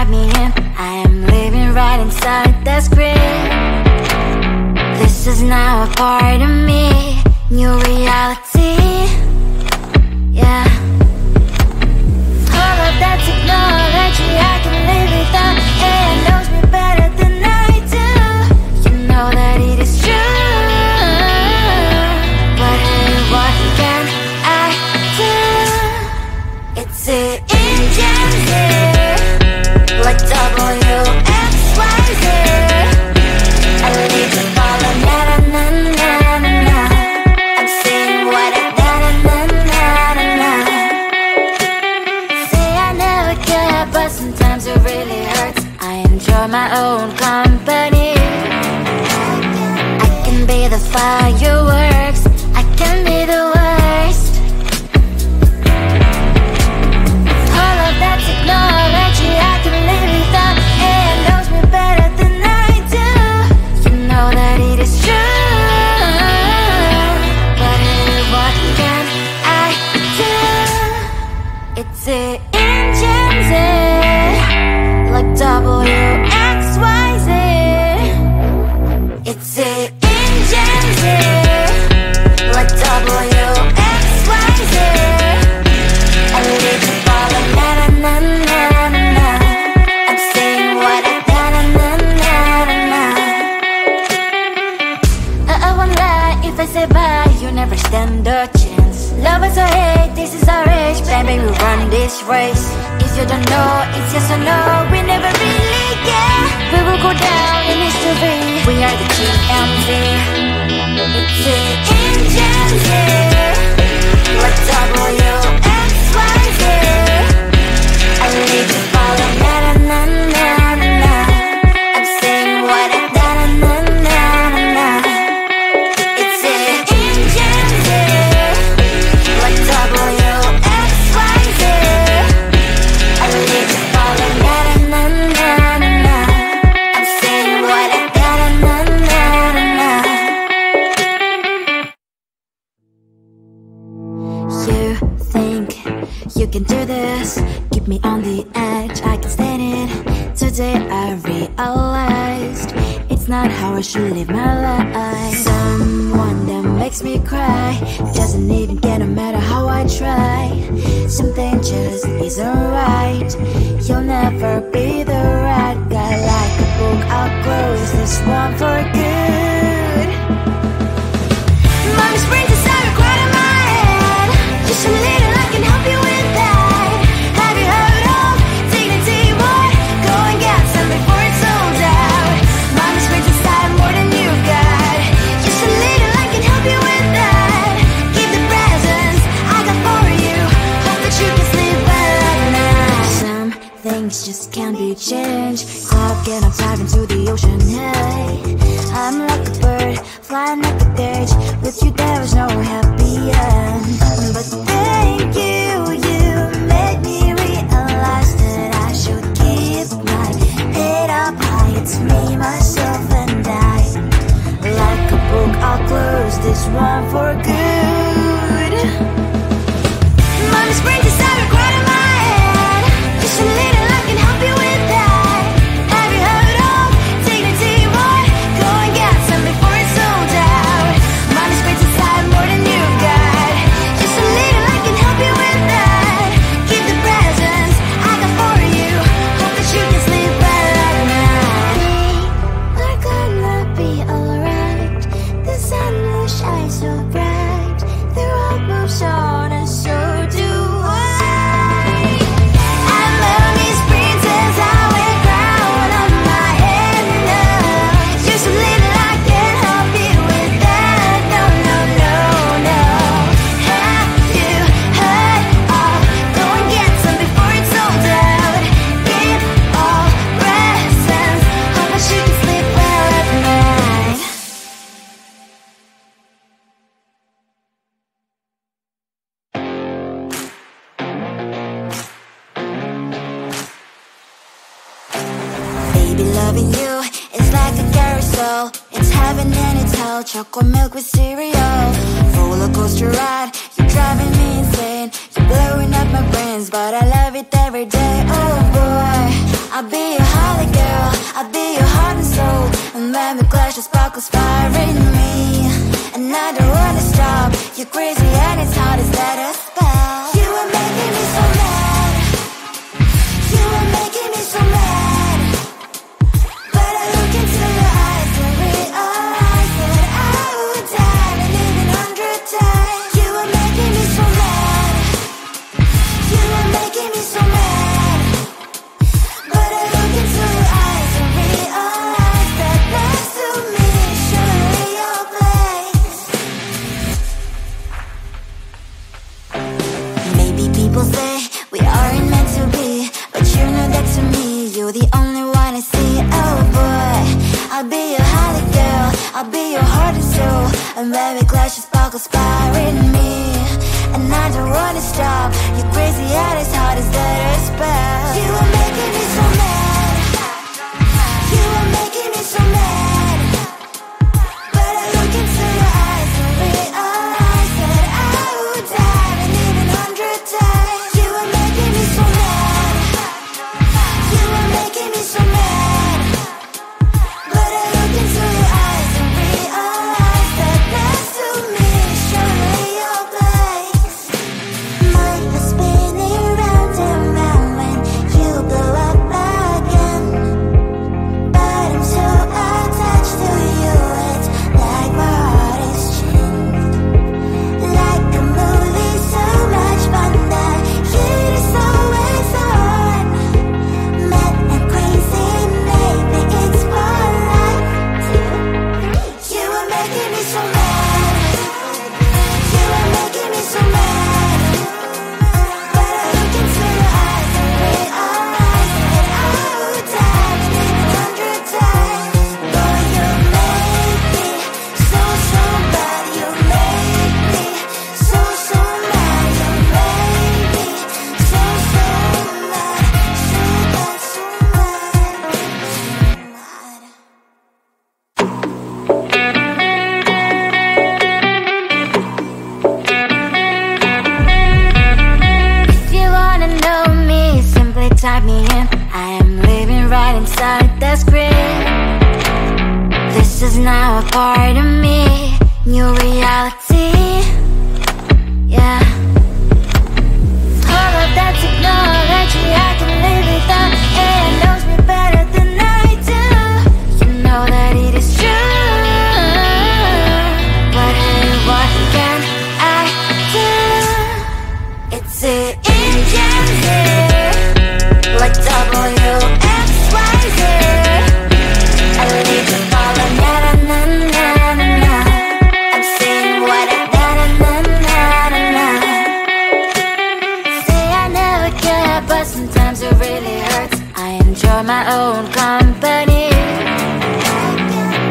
write me in. I am living right inside the script. This is now a part of me, new reality. Yeah. All of that technology I can live without. It knows me better than I do. You know that it is true. But hey, what can I do? It's the engine here, like WXYZ. I need to follow na na na na na na. I'm saying what I na na na na na na. Say I never care, but sometimes it really hurts. I enjoy my own company. I can be the fireworks, I can be the worst. All of that technology I can live without. It knows me better than I do. You know that it is true. But hey, what can I do? It's the engines, like WXYZ. It's the engines, like WXYZ. I need to follow na na na na na na. I'm saying what I na na na na na na. I won't lie if I say bye, you never stand a chance. Love is or hate, this is our age. Baby, we run this race. If you don't know, it's yes or no. We never really get. We will go down in history. We are the GMZ. It's the engines here, like WXYZ. I need to follow na na na na na na. I'm saying what I na na na na na na. It's the engines here, like WXYZ. I need to follow na na na na na na. I'm saying what I na na na na na na. You think you can do this, keep me on the edge, I can stand it. Today I realized it's not how I should live my life. Someone that makes me cry doesn't even care no matter how I try. Something just isn't right. You'll never be the right guy. Like a book, I'll close this one for good. Mommy springs inside right in my head. Just a little, I can help you with that. Have you heard of dignity, boy? Go and get some before it's sold out. Mommy springs inside more than you've got. Just a little, I can help you with that. Keep the presents I got for you. Hope that you can sleep well at night. Some things just can't be changed. Clock and I'm diving to the ocean, hey. I'm like a bird, flying like a cage. With you there is no happy end. But thank you, you made me realize that I should keep my head up high. It's me, myself and I. Like a book, I'll close this one for good. Mommy springs inside right in my head. Just a little, I can help you with that. Have you heard of dignity, boy? Go and get some before it's sold out. Mommy springs inside more than you've got. Just a little, I can help you with that. Keep the presents I got for you. Hope that you can sleep well at night. We're gonna be alright. The sun will shine so bright. The road moves on and so do I. I'm lonely springs as I wear crown on my head now. Just a little, I can help you with that. No, no, no, no. Have you heard of? Go and get some before it's sold out. Give all presents. Hope that you can sleep well at night. Baby, loving you is like a carousel. It's heaven and it's hell. Chocolate milk with cereal. Roller coaster ride. You're driving me insane. You're blowing up my brains, but I love it every day. Oh boy. I'll be your holly girl, I'll be your heart and soul. And when we clash, the sparkles fire in me. And I don't wanna stop. You're crazy and it's hard as let us spell. You are making me so mad. You are making me so mad. But I look into your eyes and realize that I would die and even 100 times. You are making me so mad. You are making me so mad. But I look into your eyes and realize that next to me is surely your place. Maybe people say we aren't meant to be, but you know that to me, you're the only one I see. Oh boy, I'll be your holly girl, I'll be your heart and soul. And when we clash, the sparkles fire in me. And I don't wanna stop. You're crazy and as hard as let her spell. You are making me so mad. You are making me so mad. But I look into your eyes and realize that I would die and even 100 times. You are making me so mad. You are making me so mad. But I look into your eyes and realize that next to me is surely your place. Mind was spinning round and round when you blow up again. But I'm so attached to you, it's like my heart is chained. Like a movie, so much fun that heat is always on. Mad and crazy, maybe it's more like 2, 3. You are making me so mad. You are making me so mad. But I look into your eyes and realize that I would die and even 100 times. Boy, you make me so, so bad. You make me so, so mad. You make me so, so mad. So bad, so mad. If you wanna know me, simply type me in. I am living right inside the screen. This is now a part of me, new reality. Yeah. All of that technology, I can live without. It knows me better than I do. You know that it is true. But hey, what can I do? It's the engines here, like WXYZ. I need to follow, na na na na na na. I'm saying what I na na na na na na. Say I never care, but sometimes it really hurts. I enjoy my own company.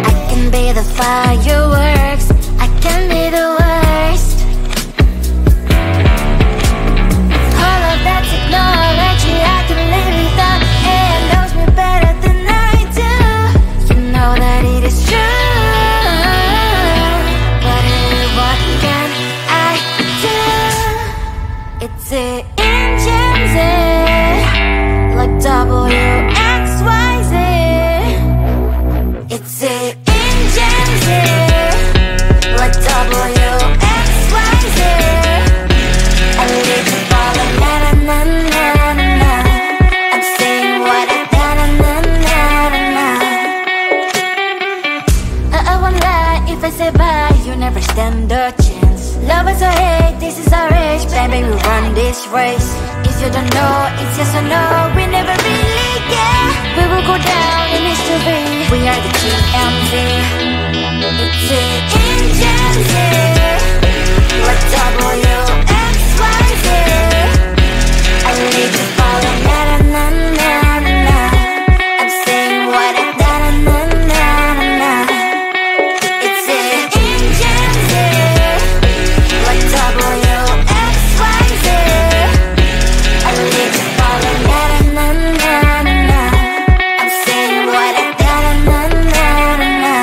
I can be the fireworks, I can be the worst. All of that technology, I can live without. It knows me better than I do. You know that it is true. But hey, what can I do? It's the engines, like WXYZ. It's the engines, like WXYZ. I need to follow, na na na na na na. I'm saying what I na na na na na na. I won't lie if I say bye, you never stand a chance. Love us or hate, this is our age, baby, we run this race. If you don't know, it's yes or no, we never really care. We will go down in history, we are the TMZ. It's the engines, like WXYZ. I need to follow, na na na na na na. I'm saying what I na na na na na. It's the engines, like WXYZ. I need to follow, na na na na na. I'm saying what I na na na na na.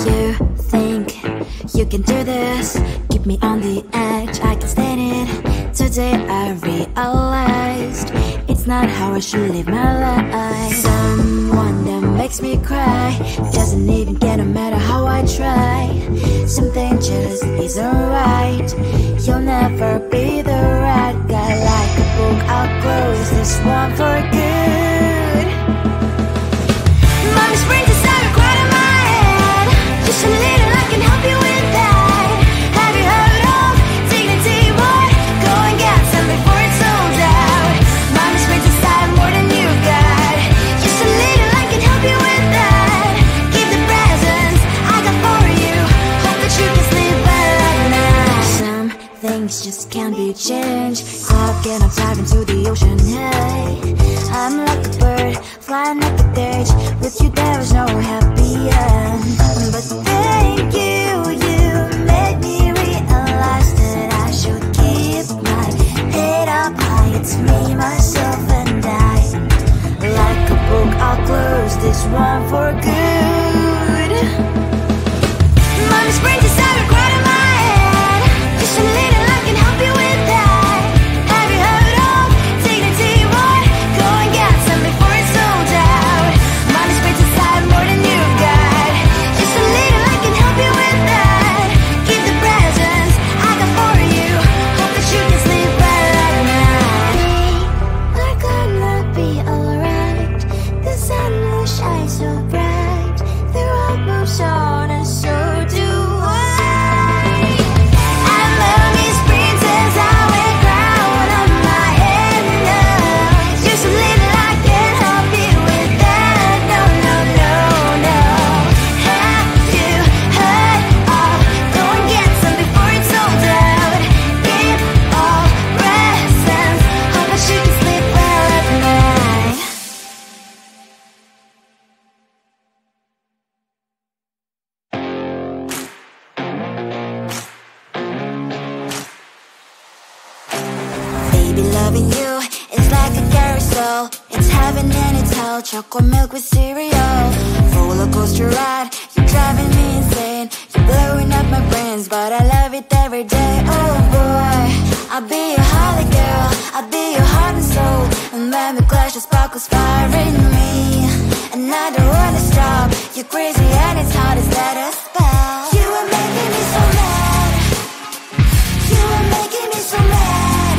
You think you can do this, keep me on the edge, I can stand it. Today I realized it's not how I should live my life. Someone that makes me cry doesn't even get no matter how I try. Something just isn't right. You'll never be the right guy. Like a book, I'll close this one for good. Mommy springs inside a cloud in my head. Just a little, I can help you with that. Have you heard of dignity, boy? Go and get some before it's sold out. Mommy springs inside more than you got. Just a little, I can help you with that. Keep the presents I got for you. Hope that you can sleep well at night. Some things just can't be changed. Talking, I'm diving to the ocean, hey. I'm like a bird, flying like a cage. With you there was no happy end. But thank you, you made me realize that I should keep my head up high. It's me, myself and I. Like a book, I'll close this one for good. Mommy springs inside a cloud in my head. Just a little, I can help you with that. Have you heard of dignity, boy? Go and get some before it's sold out. Mommy springs inside more than you got. Just a little, I can help you with that. Keep the presents I got for you. Hope that you can sleep well at night. We're gonna be alright. The sun will shine so bright. The road moves on and so do I. I love these princess, I wear crown on my head now. Just a little, I can help you with that. No, no, no, no. Have you heard of? Go and get some before it's sold out. Give all presents. Hope that you can sleep well at night. Baby, loving you is like a carousel. It's heaven and it's hell. Chocolate milk with cereal. Roller coaster ride. You're driving me insane. You're blowing up my brains, but I love it every day. Oh boy, I'll be your holly girl. I'll be your heart and soul. And when we clash, the sparkles fire in me. And I don't wanna stop. You're crazy and it's hard as let us spell. You are making me so mad. You are making me so mad.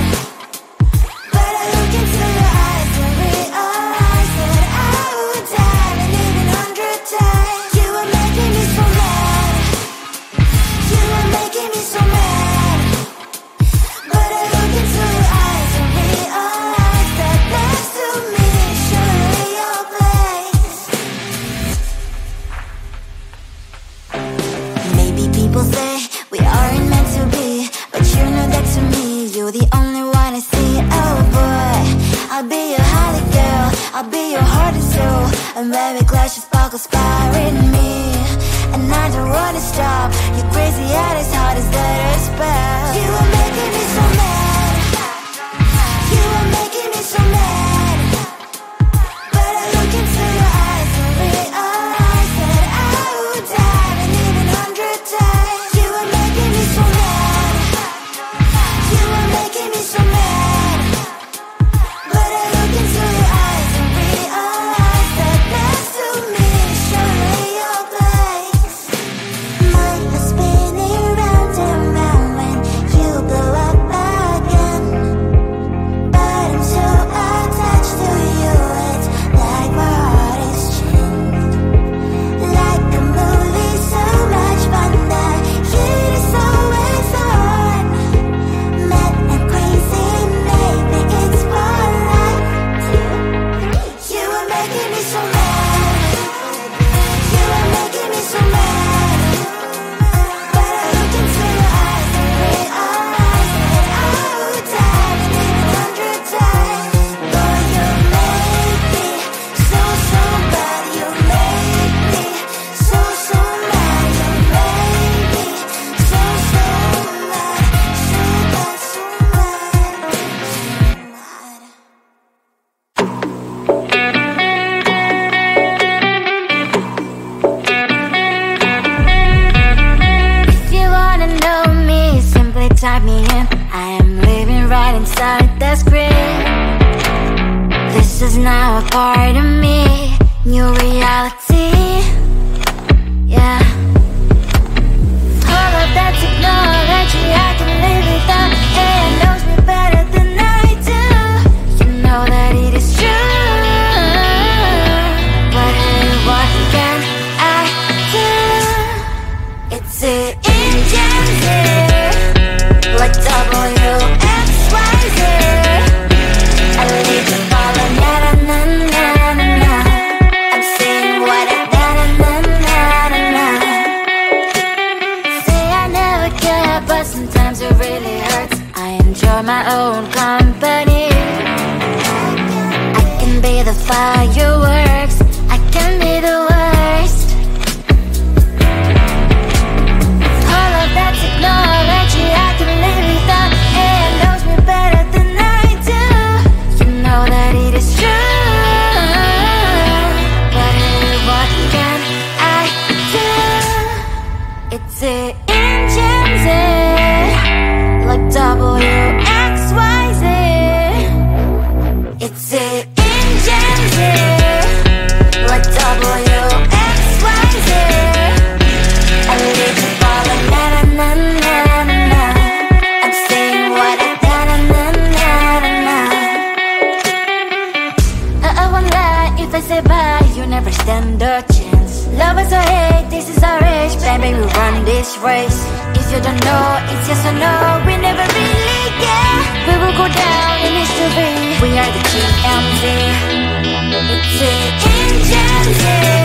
But I look into your eyes and realize that I would die and even 100 times. You are making me so mad. You are making me so mad. But I look into your eyes and realize that next to me is surely your place. Maybe people say we aren't meant to be, but you know that to me, you're the only one I see. Oh boy, I'll be your holly girl. I'll be your heart and soul. And when we clash, the sparkles fire in me. And I don't wanna stop. You're crazy and as hard as let us spell. You are making me so mad. You are making me so mad. But I look into your eyes and realize that I would die and even 100 times. You are making me so mad. You are making me so mad. But I look into your eyes and realize that next to me is surely your place. Mind was spinning round and round when you blow up my This is now a part of me, new reality. Yeah. All of that technology I can live without. It knows me better than I do. You know that it is true. But hey, what can I do? It's the engines here, like WXYZ. I leave the ball on na-na-na-na-na. I'm saying what I na-na-na-na-na. Say I never care, but sometimes it really hurts. I enjoy my own company. I can be the fireworks, I can be the worst. All of that technology I can live without. It knows me better than I do. You know that it is true. But hey, what can I do? It's the engines, like WXYZ. It's the engines, like WXYZ. I live the ball on na-na-na-na-na. I'm saying what I na-na-na-na-na. I won't lie if I say bye, you never stand a chance. Love us or hate, this is our age. Baby, we run this race. If you don't know, it's yes or no. We never really get. We will go down in history. We are the GMZ. It's the engines.